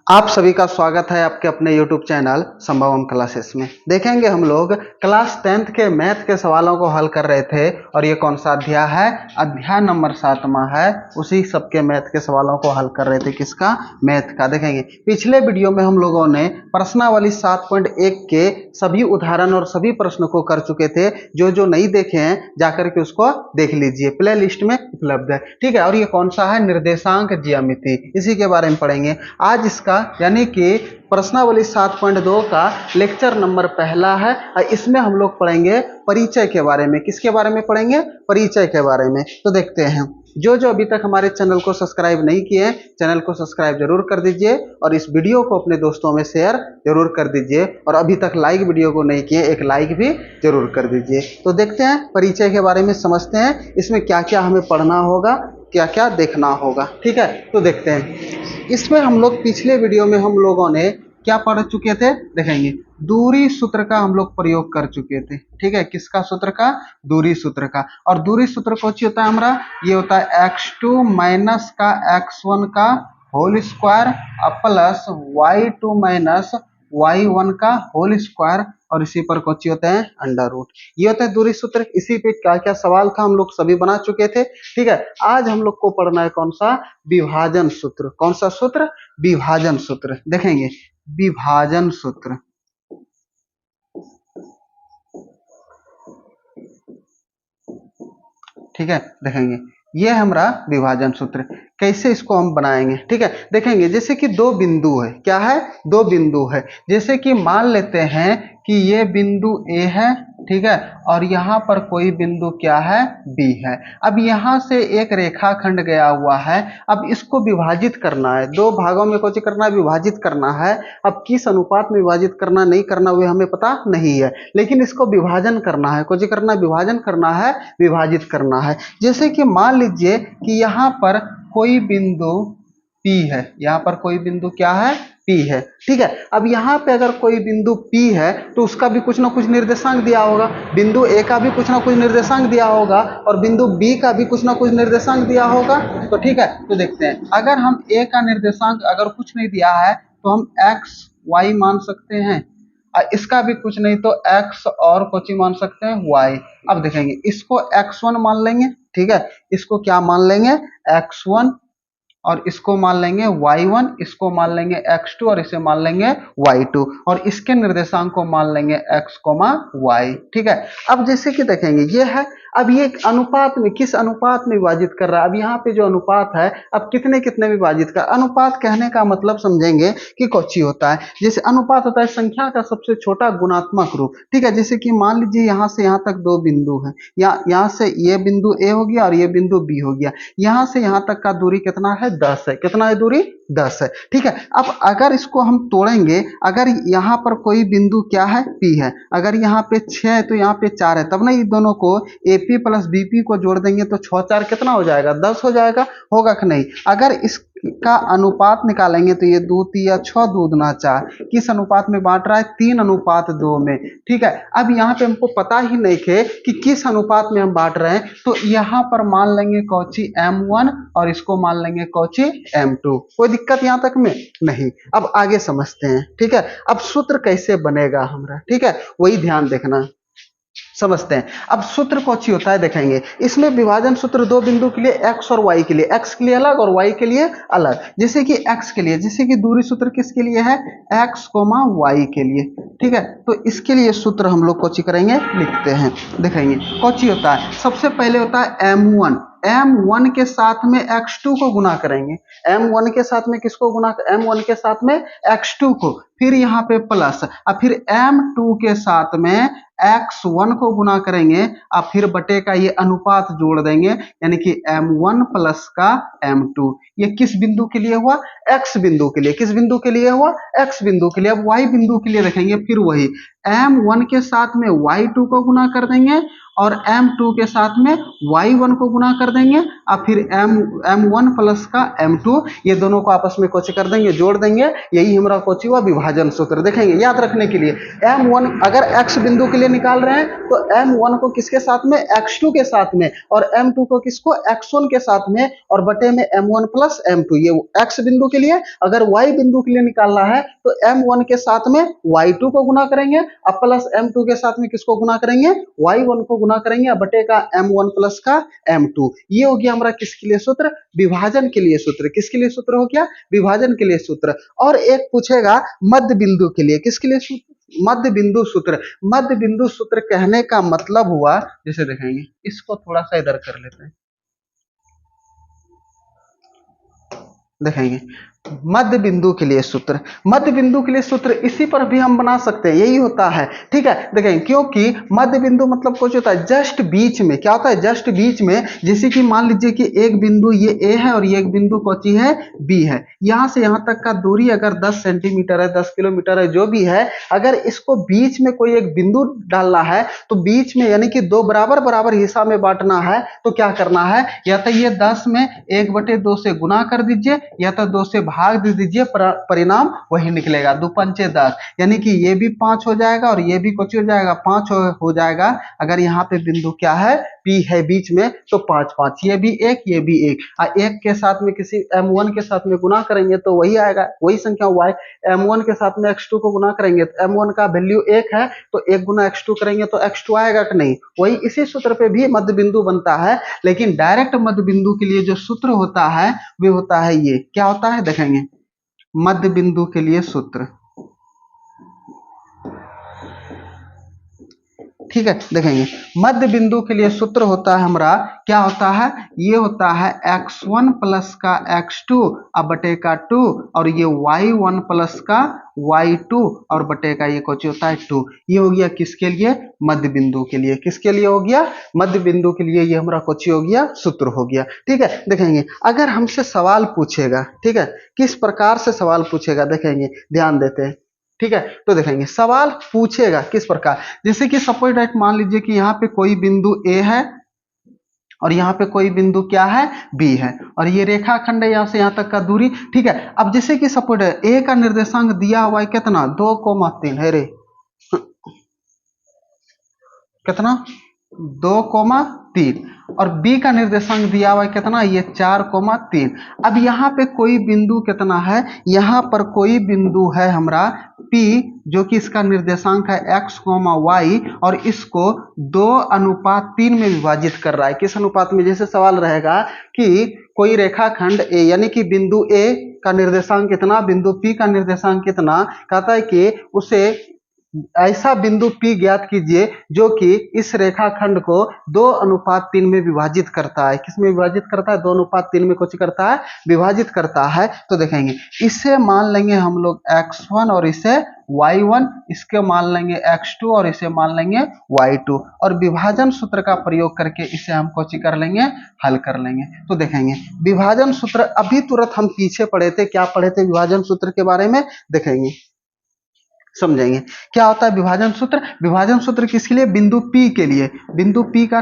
आप सभी का स्वागत है आपके अपने YouTube चैनल संभवम क्लासेस में। देखेंगे हम लोग क्लास 10th के मैथ के सवालों को हल कर रहे थे और ये कौन सा अध्याय है? अध्याय नंबर 7वां है। उसी सबके मैथ के सवालों को हल कर रहे थे। किसका? मैथ का। देखेंगे पिछले वीडियो में हम लोगों ने प्रश्नावली 7.1 के सभी उदाहरण और सभी प्रश्न को कर चुके थे। जो नहीं देखे हैं जाकर के उसको देख लीजिए, प्ले लिस्ट में उपलब्ध है। ठीक है, और ये कौन सा है? निर्देशांक ज्यामिति, इसी के बारे में पढ़ेंगे आज। इसका यानी कि प्रश्नावली 7.2 का लेक्चर नंबर पहला है। इसमें हम लोग पढ़ेंगे परिचय के बारे में। किसके बारे में पढ़ेंगे? परिचय के बारे में। तो देखते हैं, जो अभी तक हमारे चैनल को सब्सक्राइब नहीं किए हैं, चैनल को सब्सक्राइब जरूर कर दीजिए और इस वीडियो को अपने दोस्तों में शेयर जरूर कर दीजिए। और अभी तक लाइक वीडियो को नहीं किए, एक लाइक भी जरूर कर दीजिए। तो देखते हैं परिचय के बारे में, समझते हैं इसमें क्या क्या हमें पढ़ना होगा, क्या क्या देखना होगा। ठीक है, तो देखते हैं। इसमें हम लोग पिछले वीडियो में हम लोगों ने क्या पढ़ चुके थे? देखेंगे दूरी सूत्र का हम लोग प्रयोग कर चुके थे। ठीक है, किसका सूत्र का? दूरी सूत्र का। और दूरी सूत्र कौन सी होता है हमारा? ये होता है x2 माइनस का x1 का whole square plus y2 minus y1 का होल स्क्वायर, और इसी पर कौन सी होता है? Under root. ये होता है दूरी सूत्र। इसी पे क्या क्या सवाल था हम लोग सभी बना चुके थे। ठीक है, आज हम लोग को पढ़ना है कौन सा? विभाजन सूत्र। कौन सा सूत्र? विभाजन सूत्र। देखेंगे विभाजन सूत्र। ठीक है, देखेंगे ये हमारा विभाजन सूत्र। कैसे इसको हम बनाएंगे? ठीक है, देखेंगे जैसे कि दो बिंदु है। क्या है? दो बिंदु है। जैसे कि मान लेते हैं कि ये बिंदु A है, ठीक है, और यहाँ पर कोई बिंदु क्या है? B है। अब यहाँ से एक रेखाखंड गया हुआ है। अब इसको विभाजित करना है, दो भागों में कुछ करना है, विभाजित करना है। अब किस अनुपात में विभाजित करना, नहीं करना, वो हमें पता नहीं है, लेकिन इसको विभाजन करना है। कुछ करना, विभाजन करना है, विभाजित करना है। जैसे कि मान लीजिए कि यहाँ पर कोई बिंदु P है। यहाँ पर कोई बिंदु क्या है? P है। ठीक है, अब यहाँ पे अगर कोई बिंदु P है तो उसका भी कुछ ना कुछ निर्देशांक दिया होगा। बिंदु A का भी कुछ ना कुछ निर्देशांक दिया होगा और बिंदु B का भी कुछ ना कुछ निर्देशांक दिया होगा। तो ठीक है, तो देखते हैं। अगर हम A का निर्देशांक अगर कुछ नहीं दिया है तो हम x y मान सकते हैं, इसका भी कुछ नहीं तो x और कुछ ही मान सकते हैं y। अब देखेंगे इसको x1 मान लेंगे। ठीक है, इसको क्या मान लेंगे? x1, और इसको मान लेंगे y1, इसको मान लेंगे x2 और इसे मान लेंगे y2, और इसके निर्देशांक को मान लेंगे x, y। ठीक है, अब जैसे कि देखेंगे ये है। अब ये अनुपात में, किस अनुपात में विभाजित कर रहा है? अब यहाँ पे जो अनुपात है, अब कितने कितने विभाजित कर। अनुपात कहने का मतलब समझेंगे कि कौची होता है। जैसे अनुपात होता है संख्या का सबसे छोटा गुणात्मक रूप। ठीक है, जैसे कि मान लीजिए यहाँ से यहाँ तक दो बिंदु है, यहाँ से ये बिंदु A हो गया और ये बिंदु B हो गया। यहाँ से यहाँ तक का दूरी कितना है? 10 है। कितना है दूरी? 10 है। ठीक है, अब अगर इसको हम तोड़ेंगे, अगर यहाँ पर कोई बिंदु क्या है? P है, अगर यहाँ पे 6 है तो यहाँ पे 4 है, तब ना ये दोनों को AP प्लस BP को जोड़ देंगे तो 6 4 कितना हो जाएगा? 10 हो जाएगा। होगा कि नहीं? अगर इसका अनुपात निकालेंगे तो ये 2 3 6 2 दूना 4, किस अनुपात में बांट रहा है? 3:2 में। ठीक है, अब यहाँ पे हमको पता ही नहीं है कि किस अनुपात में हम बांट रहे हैं, तो यहाँ पर मान लेंगे कौची? M1 और इसको मान लेंगे कौची? M2। कोई दिक्कत यहाँ तक में नहीं। अब आगे समझते हैं। ठीक है, अब सूत्र कैसे बनेगा हमारा? ठीक है, वही ध्यान देखना, समझते हैं। अब सूत्र कौची होता है देखेंगे। इसमें विभाजन सूत्र दो बिंदु के लिए x और y के लिए, x के लिए अलग और y के लिए अलग। जैसे कि x के लिए, जैसे कि दूरी सूत्र किसके लिए है? x, y के लिए। ठीक है, तो इसके लिए सूत्र हम लोग कौची करेंगे? लिखते हैं। देखेंगे कौची होता है। सबसे पहले होता है M1 के साथ में x2 को गुना करेंगे। M1 के साथ में किसको गुना? M1 के साथ में x2 को, फिर यहाँ पे प्लस, और फिर M2 के साथ में x1 को गुना करेंगे, और फिर बटे का ये अनुपात जोड़ देंगे, यानी कि M1 प्लस का M2। ये किस बिंदु के लिए हुआ? x बिंदु के लिए। किस बिंदु के लिए हुआ? x बिंदु के लिए। अब y बिंदु के लिए देखेंगे, फिर वही M1 के साथ में y2 को गुना कर देंगे और m2 के साथ में y1 को गुना कर देंगे और फिर m1 प्लस का m2, ये दोनों को आपस में कोची कर देंगे, जोड़ देंगे। यही हमारा कोची हुआ विभाजन सूत्र। देखेंगे याद रखने के लिए m1 अगर x बिंदु के लिए निकाल रहे हैं तो m1 को किसके साथ में, x2 के साथ में, और m2 को किसको, x1 के साथ में, और बटे में m1 प्लस m2। ये x बिंदु के लिए। अगर y बिंदु के लिए निकालना है तो m1 के साथ में y2 को गुना करेंगे और प्लस m2 के साथ में किसको गुना करेंगे, y1 को गुना करेंगे और बटे का m1 प्लस का m2। ये हो गया हमारा किसके लिए सूत्र, विभाजन के लिए सूत्र। किसके लिए सूत्र हो गया, विभाजन के लिए सूत्र। और एक पूछेगा मध्य बिंदु के लिए, किसके लिए सूत्र, मध्य बिंदु सूत्र। मध्य बिंदु सूत्र कहने का मतलब हुआ, जैसे देखेंगे इसको थोड़ा सा इधर कर लेते हैं, देखेंगे मध्य बिंदु के लिए सूत्र। मध्य बिंदु के लिए सूत्र इसी पर भी हम बना सकते हैं, यही होता है। ठीक है, देखेंगे क्योंकि मध्य बिंदु मतलब कुछ होता है जस्ट बीच में। क्या होता है, जस्ट बीच में। जैसे कि मान लीजिए कि एक बिंदु ये ए है और ये एक बिंदु कौची है, बी है। यहां से यहां तक का दूरी अगर 10 सेंटीमीटर है, 10 किलोमीटर है, जो भी है, अगर इसको बीच में कोई एक बिंदु डालना है तो बीच में यानी कि दो बराबर बराबर हिस्सा में बांटना है तो क्या करना है, या तो ये 10 में 1/2 से गुना कर दीजिए या तो 2 से भाग दे दीजिए, परिणाम वही निकलेगा। 2 पंचे 10, यानी कि ये भी 5 हो जाएगा और ये भी कुछ हो जाएगा, 5 हो जाएगा। अगर यहाँ पे बिंदु क्या है, P है बीच में, तो 5 5, ये भी एक, ये भी एक, और एक के साथ में किसी m1 के साथ में गुना करेंगे तो वही आएगा, वही संख्या y। m1 के साथ में x2 को गुना करेंगे तो m1 का वैल्यू 1 है तो 1 गुना x2 करेंगे तो x2 आएगा कि नहीं। वही इसी सूत्र पे भी मध्य बिंदु बनता है। लेकिन डायरेक्ट मध्य बिंदु के लिए जो सूत्र होता है वो होता है ये, क्या होता है, देखेंगे मध्य बिंदु के लिए सूत्र। ठीक है, देखेंगे मध्य बिंदु के लिए सूत्र होता है हमारा, क्या होता है, ये होता है x1 प्लस का x2 और बटे का 2, और ये y1 प्लस का y2 और बटे का ये कुछ होता है 2। ये हो गया किसके लिए, मध्य बिंदु के लिए। किसके लिए हो गया, मध्य बिंदु के लिए। ये हमारा कुछ हो गया, सूत्र हो गया। ठीक है, देखेंगे अगर हमसे सवाल पूछेगा, ठीक है, किस प्रकार से सवाल पूछेगा, देखेंगे, ध्यान देते हैं। ठीक है, तो देखेंगे सवाल पूछेगा किस प्रकार। जैसे कि सपोज दैट मान लीजिए कि यहाँ पे कोई बिंदु ए है और यहाँ पे कोई बिंदु क्या है, बी है, और ये रेखाखंड है यहाँ से यहाँ तक का दूरी। ठीक है, अब जैसे कि सपोज ए का निर्देशांक दिया हुआ है कितना, 2,3 है रे, कितना, 2,3, और बी का निर्देशांक दिया हुआ है कितना, ये 4,3। अब यहाँ पे कोई बिंदु कितना है, यहाँ पर कोई बिंदु है हमारा P, जो कि इसका निर्देशांक है x, y, और इसको 2:3 में विभाजित कर रहा है। किस अनुपात में, जैसे सवाल रहेगा कि कोई रेखाखंड ए, यानी कि बिंदु ए का निर्देशांक कितना, बिंदु P का निर्देशांक कितना, कहता है कि उसे ऐसा बिंदु P ज्ञात कीजिए जो कि इस रेखाखंड को 2:3 में विभाजित करता है। किसमें विभाजित करता है, 2:3 में कुछ करता है, विभाजित करता है। तो देखेंगे इसे मान लेंगे हम लोग x1 और इसे y1, इसके मान लेंगे x2 और इसे मान लेंगे y2, और विभाजन सूत्र का प्रयोग करके इसे हम कुछ कर लेंगे, हल कर लेंगे। तो देखेंगे विभाजन सूत्र, अभी तुरंत हम पीछे पढ़े थे, क्या पढ़े थे विभाजन सूत्र के बारे में, देखेंगे समझेंगे क्या होता है विभाजन सूत्र। विभाजन सूत्र किसके लिए, बिंदु P के लिए, बिंदु P का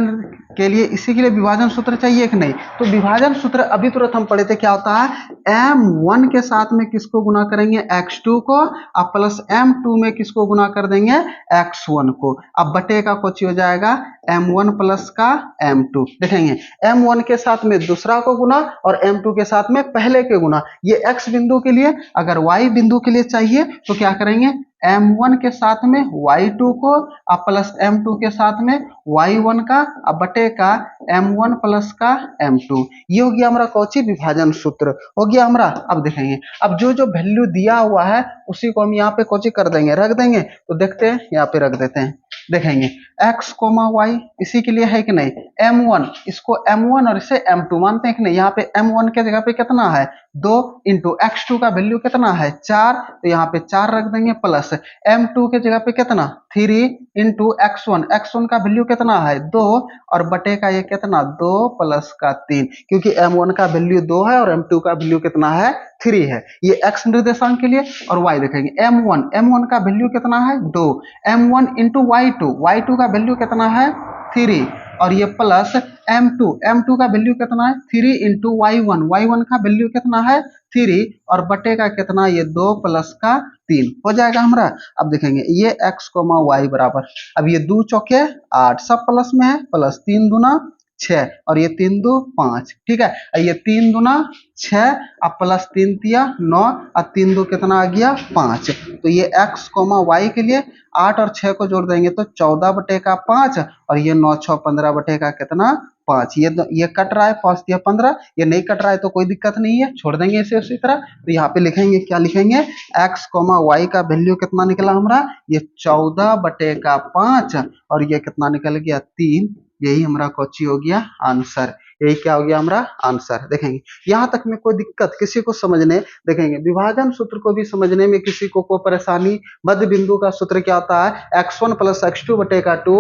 के लिए, इसी के लिए विभाजन सूत्र चाहिए कि नहीं। तो विभाजन सूत्र अभी तुरंत हम पढ़े थे, क्या होता है, m1 के साथ में किसको गुना करेंगे, x2 को, और प्लस m2 में किसको गुना कर देंगे, x1 को। अब बटे का कुछ हो जाएगा m1 प्लस का m2। देखेंगे m1 के साथ में दूसरा को गुना और m2 के साथ में पहले के गुना। ये x बिंदु के लिए। अगर y बिंदु के लिए चाहिए तो क्या करेंगे, m1 के साथ में y2 को और प्लस m2 के साथ में y1 का और बटे का m1 प्लस का m2। ये हो गया हमारा कौची, विभाजन सूत्र हो गया हमारा। अब देखेंगे अब जो जो वैल्यू दिया हुआ है उसी को हम यहाँ पे कौची कर देंगे, रख देंगे। तो देखते हैं, यहाँ पे रख देते हैं। देखेंगे x, y इसी के लिए है कि नहीं, m1 इसको m1 और इसे m2 मानते हैं कि नहीं। यहाँ पे m1 के जगह पे कितना है, 2 इंटू x2 का वैल्यू कितना है 4, तो यहाँ पे 4 रख देंगे, प्लस m2 के जगह पे कितना 3 इंटू x1, x1 का वैल्यू कितना है 2, और बटे का ये कितना 2 प्लस का 3, क्योंकि m1 का वैल्यू 2 है और m2 का वैल्यू कितना है 3 है। ये x निर्देशांक के लिए। और y देखेंगे m1 का वैल्यू कितना है 2, m1 इंटू y2 का वैल्यू कितना है 3 और ये प्लस m2 का वैल्यू कितना है 3 इंटू y1 का वैल्यू कितना है 3 और बटे का कितना ये 2 प्लस का 3 हो जाएगा हमारा। अब देखेंगे ये x कोमा y बराबर, अब ये 2 चौके 8 सब प्लस में है, प्लस 3 दूना 6 और ये 3 दो 5, ठीक है। और ये 3 दूना 6 अब प्लस 3 तिया 9 और 3 दो कितना आ गया 5। तो ये x कोमा y के लिए 8 और 6 को जोड़ देंगे तो 14 बटे का 5 और ये 9 6 15 बटे का कितना 5। ये कट रहा है 5 दिया 15, ये नहीं कट रहा है तो कोई दिक्कत नहीं है, छोड़ देंगे इसे उसी तरह। तो यहाँ पे लिखेंगे क्या लिखेंगे x कोमा y का वैल्यू कितना निकला हमारा ये 14 बटे का 5 और ये कितना निकल गया 3। यही हमारा कोची हो गया आंसर, यही क्या हो गया हमारा आंसर। देखेंगे यहाँ तक में कोई दिक्कत किसी को समझने, देखेंगे विभाजन सूत्र को भी समझने में किसी को कोई परेशानी, मध्य बिंदु का सूत्र क्या होता है x1 प्लस x2 बटे का 2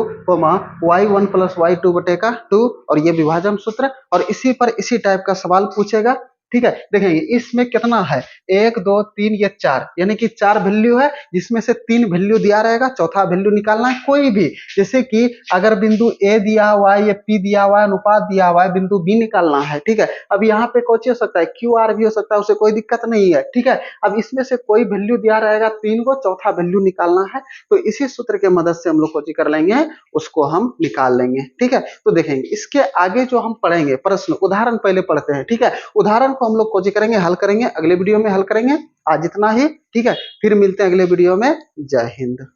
y1 प्लस y2 बटे का 2 और ये विभाजन सूत्र, और इसी पर इसी टाइप का सवाल पूछेगा, ठीक है। देखेंगे इसमें कितना है 1 2 3 ये 4, यानी कि 4 वैल्यू है जिसमें से 3 वैल्यू दिया रहेगा, चौथा वैल्यू निकालना है कोई भी। जैसे कि अगर बिंदु ए दिया हुआ है, ये पी दिया हुआ है, अनुपात दिया हुआ है, बिंदु बी निकालना है, ठीक है। अब यहाँ पे कौन हो सकता है क्यू आर भी हो सकता है, उसे कोई दिक्कत नहीं है, ठीक है। अब इसमें से कोई वैल्यू दिया रहेगा 3 को, चौथा वैल्यू निकालना है, तो इसी सूत्र के मदद से हम लोग कोची कर लेंगे, उसको हम निकाल लेंगे, ठीक है। तो देखेंगे इसके आगे जो हम पढ़ेंगे प्रश्न उदाहरण पहले पढ़ते हैं, ठीक है। उदाहरण को हम लोग कोची करेंगे, हल करेंगे, अगले वीडियो में हल करेंगे। आज इतना ही, ठीक है, फिर मिलते हैं अगले वीडियो में। जय हिंद।